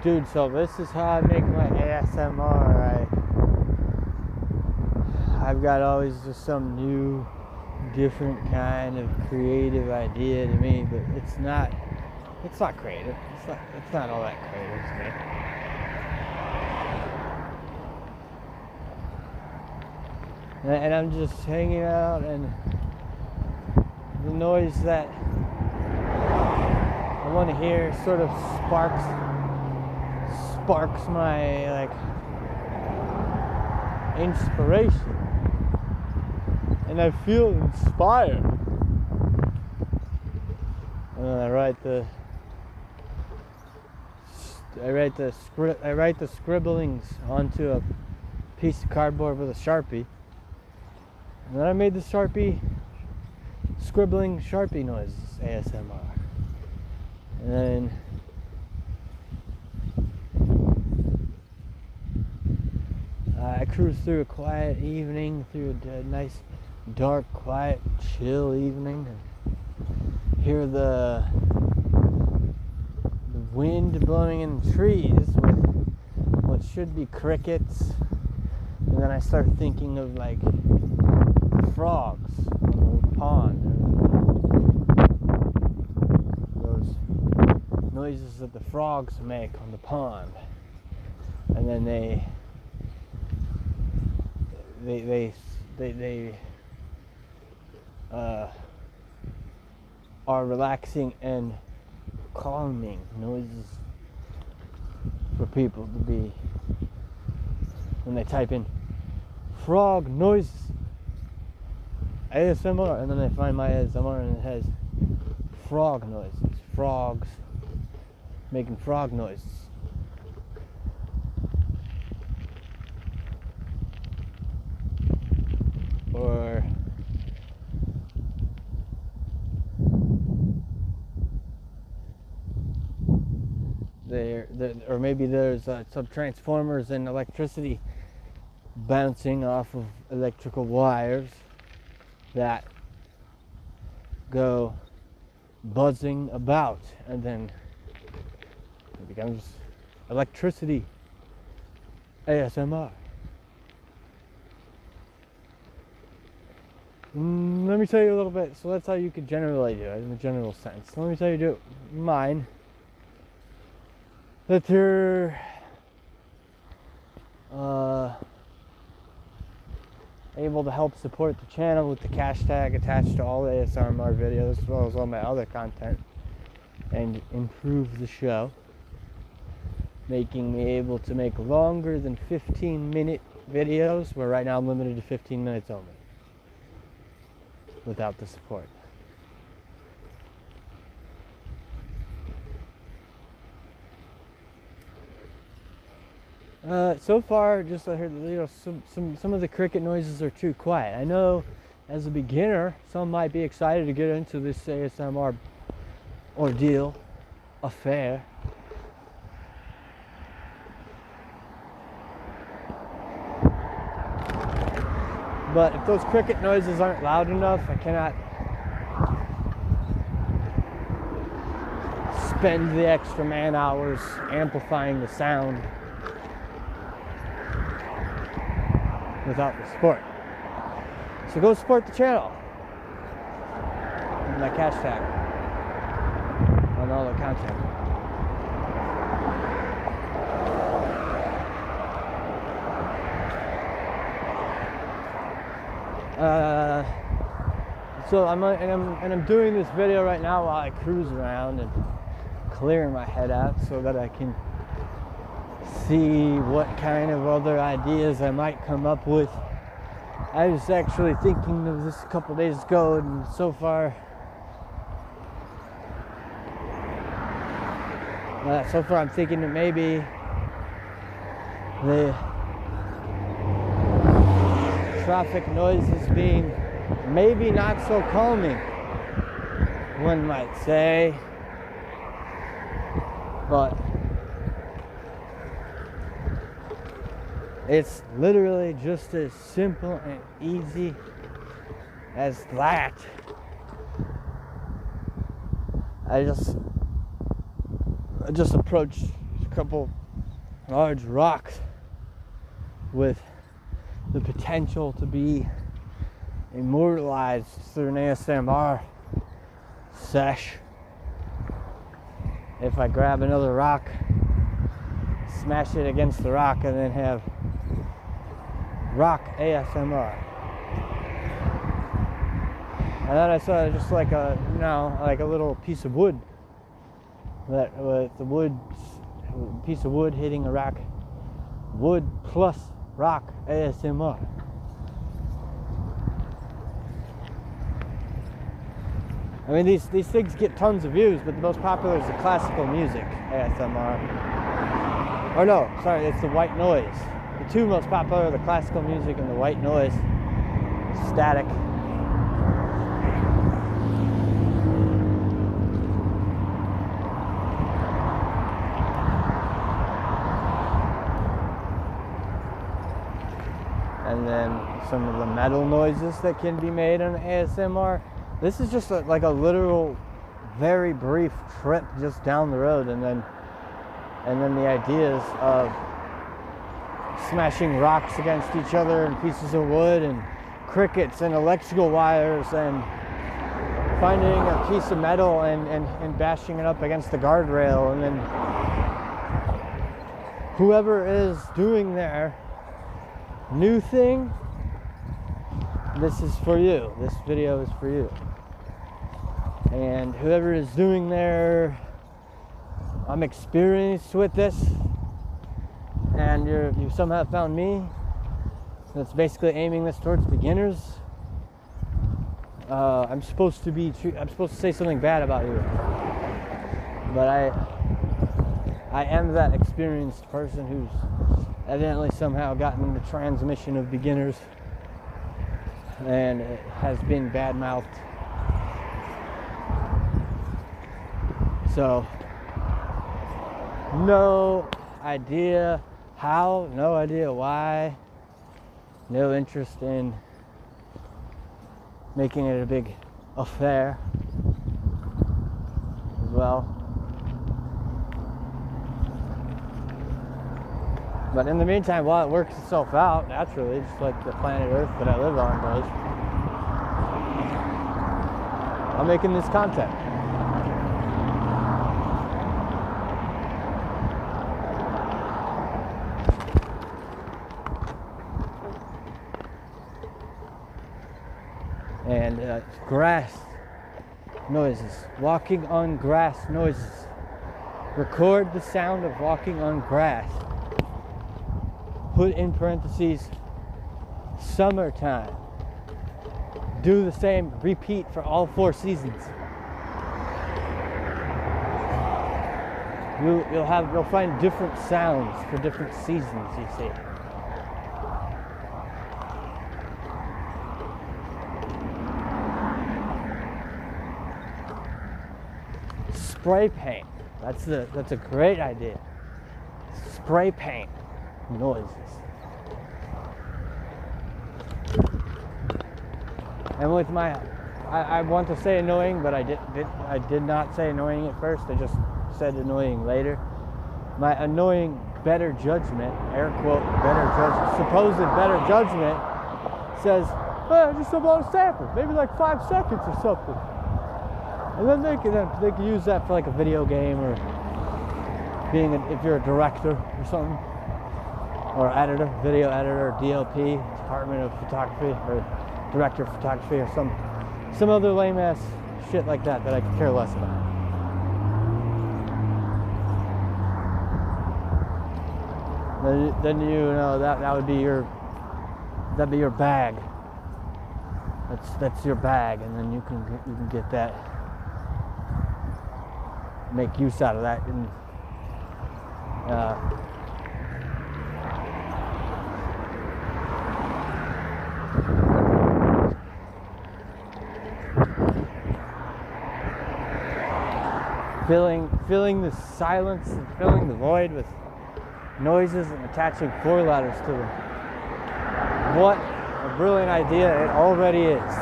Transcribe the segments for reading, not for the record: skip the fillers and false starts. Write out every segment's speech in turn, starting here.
Dude, so this is how I make my ASMR. I've got always just some new, different kind of creative idea to me, but it's not creative. It's not all that creative to me. And I'm just hanging out, and the noise that I want to hear sort of sparks my like inspiration, and I feel inspired. And then I write the scribblings onto a piece of cardboard with a Sharpie, and then I made the scribbling Sharpie noises ASMR. And then I cruise through a quiet evening, through a nice, dark, quiet, chill evening, and hear the wind blowing in the trees with what should be crickets. And then I start thinking of like frogs on the pond, those noises that the frogs make on the pond, and then they are relaxing and calming noises for people to be when they type in frog noises ASMR, and then they find my ASMR and it has frog noises, frogs making frog noises. Or or maybe there's some transformers and electricity bouncing off of electrical wires that go buzzing about, and then it becomes electricity ASMR. Let me tell you a little bit. So that's how you could generally do it in a general sense. Let me tell you do mine. That you're able to help support the channel with the Cashtag attached to all the ASMR videos, as well as all my other content, and improve the show, making me able to make longer than 15-minute videos, where right now I'm limited to 15 minutes only, without the support. So far, just I heard, some of the cricket noises are too quiet. I know, as a beginner, some might be excited to get into this ASMR ordeal, affair. But if those cricket noises aren't loud enough, I cannot spend the extra man hours amplifying the sound without the support. So go support the channel with my Cashtag on all the content. So I'm doing this video right now while I cruise around and clearing my head out so that I can see what kind of other ideas I might come up with. I was actually thinking of this a couple days ago, and so far I'm thinking that maybe the traffic noises being maybe not so calming, one might say, but it's literally just as simple and easy as that. I just approach couple large rocks with the potential to be immortalized through an ASMR sesh. If I grab another rock, smash it against the rock, and then have rock ASMR. And then I saw just like a, like a little piece of wood, that with the piece of wood hitting a rock, wood plus rock ASMR. I mean, these things get tons of views, but the most popular is the classical music ASMR. Or no, sorry, it's the white noise. The two most popular are the classical music and the white noise, static. And then some of the metal noises that can be made on ASMR. This is just like a literal, very brief trip just down the road, and then the ideas of smashing rocks against each other and pieces of wood and crickets and electrical wires and finding a piece of metal and bashing it up against the guardrail, and then whoever is doing their new thing, this is for you. This video is for you. And whoever is doing their, I'm experienced with this, and you somehow found me, that's basically aiming this towards beginners. I'm supposed to say something bad about you, but I am that experienced person who's evidently somehow gotten the transmission of beginners and it has been bad-mouthed. So, no idea how, no idea why, no interest in making it a big affair as well. But in the meantime, while it works itself out naturally, just like the planet Earth that I live on does, I'm making this content. And grass noises, walking on grass noises. Record the sound of walking on grass. Put in parentheses, summertime. Do the same, repeat for all 4 seasons. You'll find different sounds for different seasons, you see. Spray paint. That's a great idea. Spray paint noises. And with my, I want to say annoying, but I did not say annoying at first. I just said annoying later. My annoying better judgment, air quote better judgment, supposed better judgment, says, "Hey, just about a sample, maybe like 5 seconds or something." And then they can use that for like a video game, or if you're a director or something, or editor, video editor, DLP, Department of Photography, or Director of Photography, or some other lame ass shit like that I could care less about. Then that would be your bag. That's your bag, and then you can get that, make use out of that, and filling the silence and filling the void with noises and attaching 4 letters to them. What a brilliant idea it already is.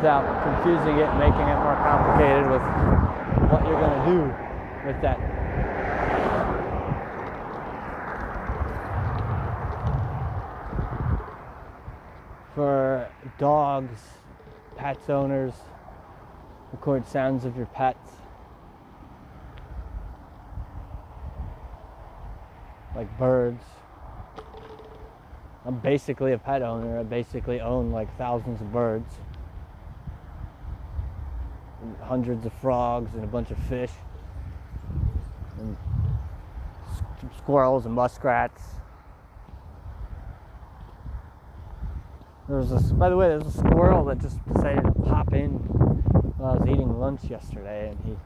without confusing it, making it more complicated with what you're going to do with that. For dogs, pets owners, record sounds of your pets. Like birds. I'm basically a pet owner. I basically own like thousands of birds, and hundreds of frogs, and a bunch of fish, and squirrels and muskrats. By the way, there's a squirrel that just decided to pop in while I was eating lunch yesterday, and he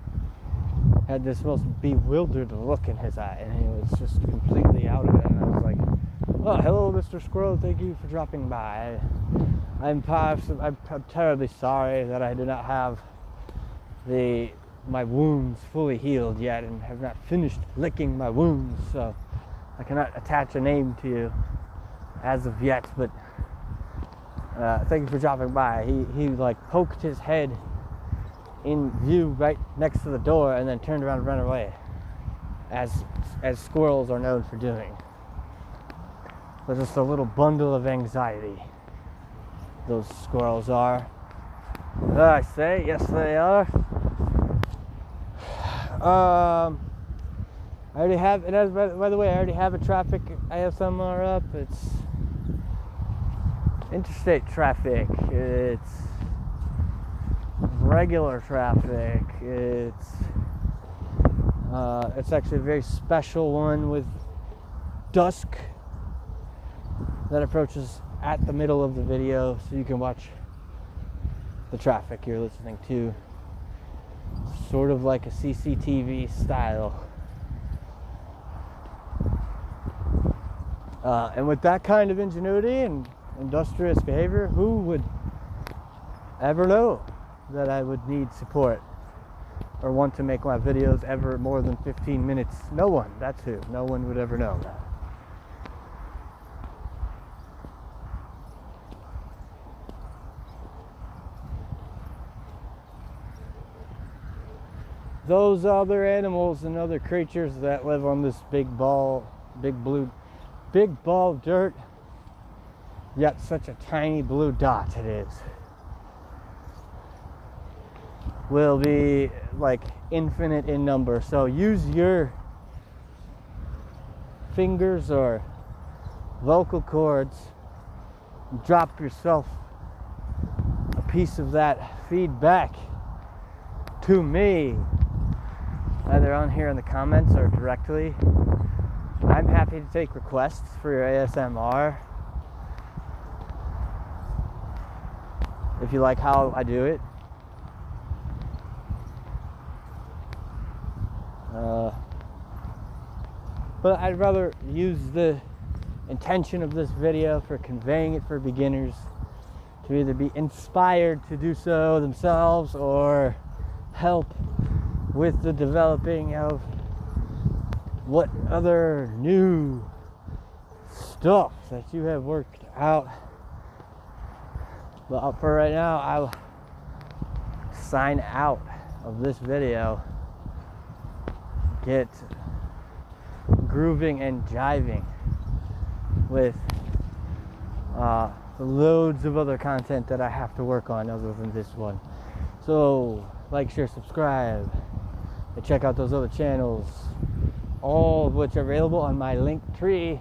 had this most bewildered look in his eye, and he was just completely out of it. And I was like, "Oh, hello, Mr. Squirrel. Thank you for dropping by. I'm terribly sorry that I do not have my wounds fully healed yet, and have not finished licking my wounds, so I cannot attach a name to you as of yet. But thank you for dropping by." He like poked his head in view right next to the door and then turned around and ran away, as squirrels are known for doing. They're just a little bundle of anxiety, those squirrels are. I say, yes they are. I already have, and by the way, I already have a traffic ASMR up. It's interstate traffic, it's regular traffic, it's actually a very special one with dusk that approaches at the middle of the video, so you can watch the traffic you're listening to, sort of like a CCTV style. And with that kind of ingenuity and industrious behavior, who would ever know that I would need support or want to make my videos ever more than 15 minutes? No one. That's who. No one would ever know that. Those other animals and other creatures that live on this big ball of dirt, yet such a tiny blue dot it is, will be like infinite in number. So use your fingers or vocal cords, drop yourself a piece of that feedback to me, either on here in the comments or directly. I'm happy to take requests for your ASMR if you like how I do it. But I'd rather use the intention of this video for conveying it for beginners to either be inspired to do so themselves or help with the developing of what other new stuff that you have worked out. But for right now, I'll sign out of this video, get grooving and jiving with loads of other content that I have to work on other than this one. So like, share, subscribe, and check out those other channels, all of which are available on my Linktree.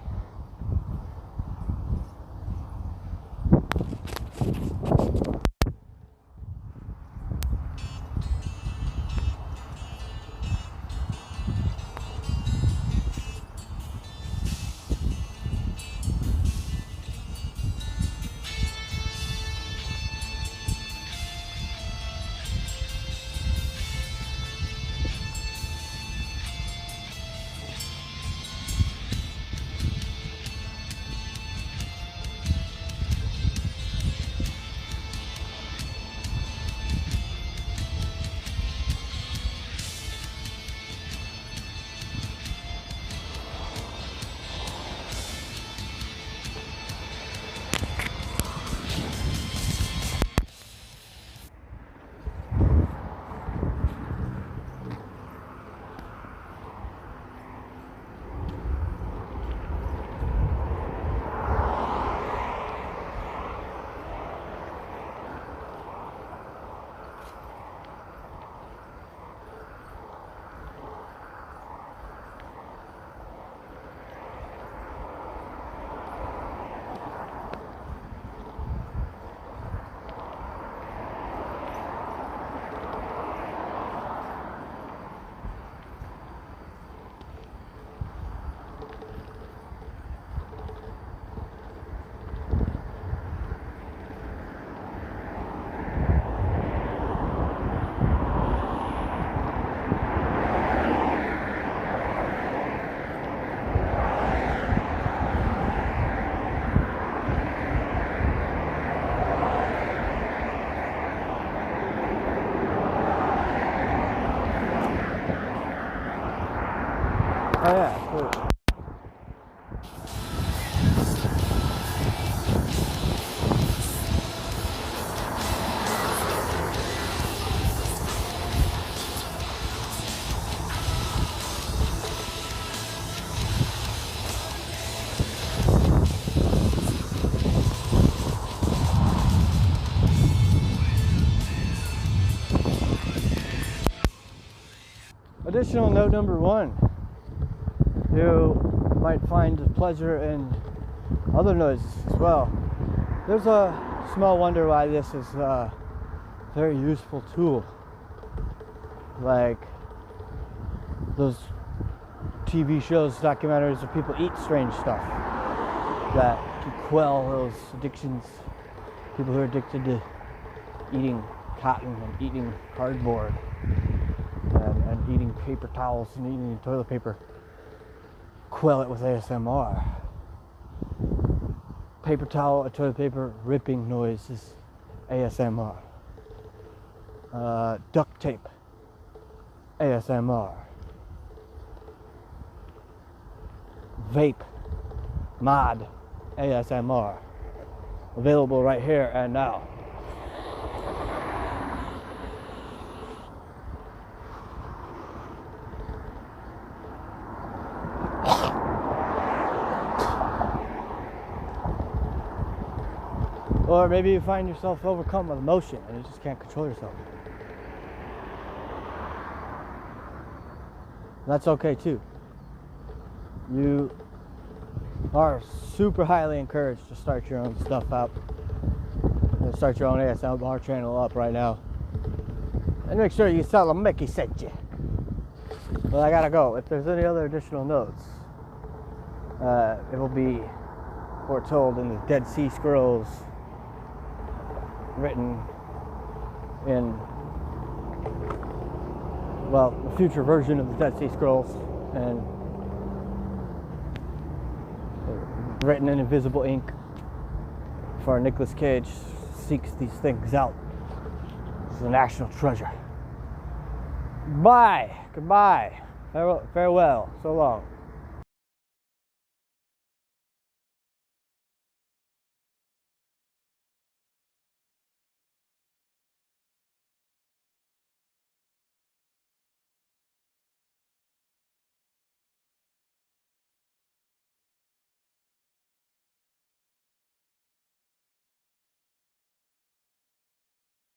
Oh yeah, cool. Additional note number one, you might find pleasure in other noises as well. There's a small wonder why this is a very useful tool. Like those TV shows, documentaries of people eat strange stuff that can quell those addictions. People who are addicted to eating cotton and eating cardboard and eating paper towels and eating toilet paper, quell it with ASMR. Paper towel or toilet paper ripping noise is ASMR. Duct tape, ASMR. Vape, mod, ASMR. Available right here and now. Or maybe you find yourself overcome with emotion and you just can't control yourself. That's okay too. You are super highly encouraged to start your own stuff up. Start your own ASMR channel up right now. And make sure you tell them Mickey sent you. Well, I gotta go. If there's any other additional notes, it will be foretold in the Dead Sea Scrolls, written in, well, the future version of the Dead Sea Scrolls, and written in invisible ink, for Nicolas Cage seeks these things out. It's a national treasure. Bye. Goodbye. Farewell. So long.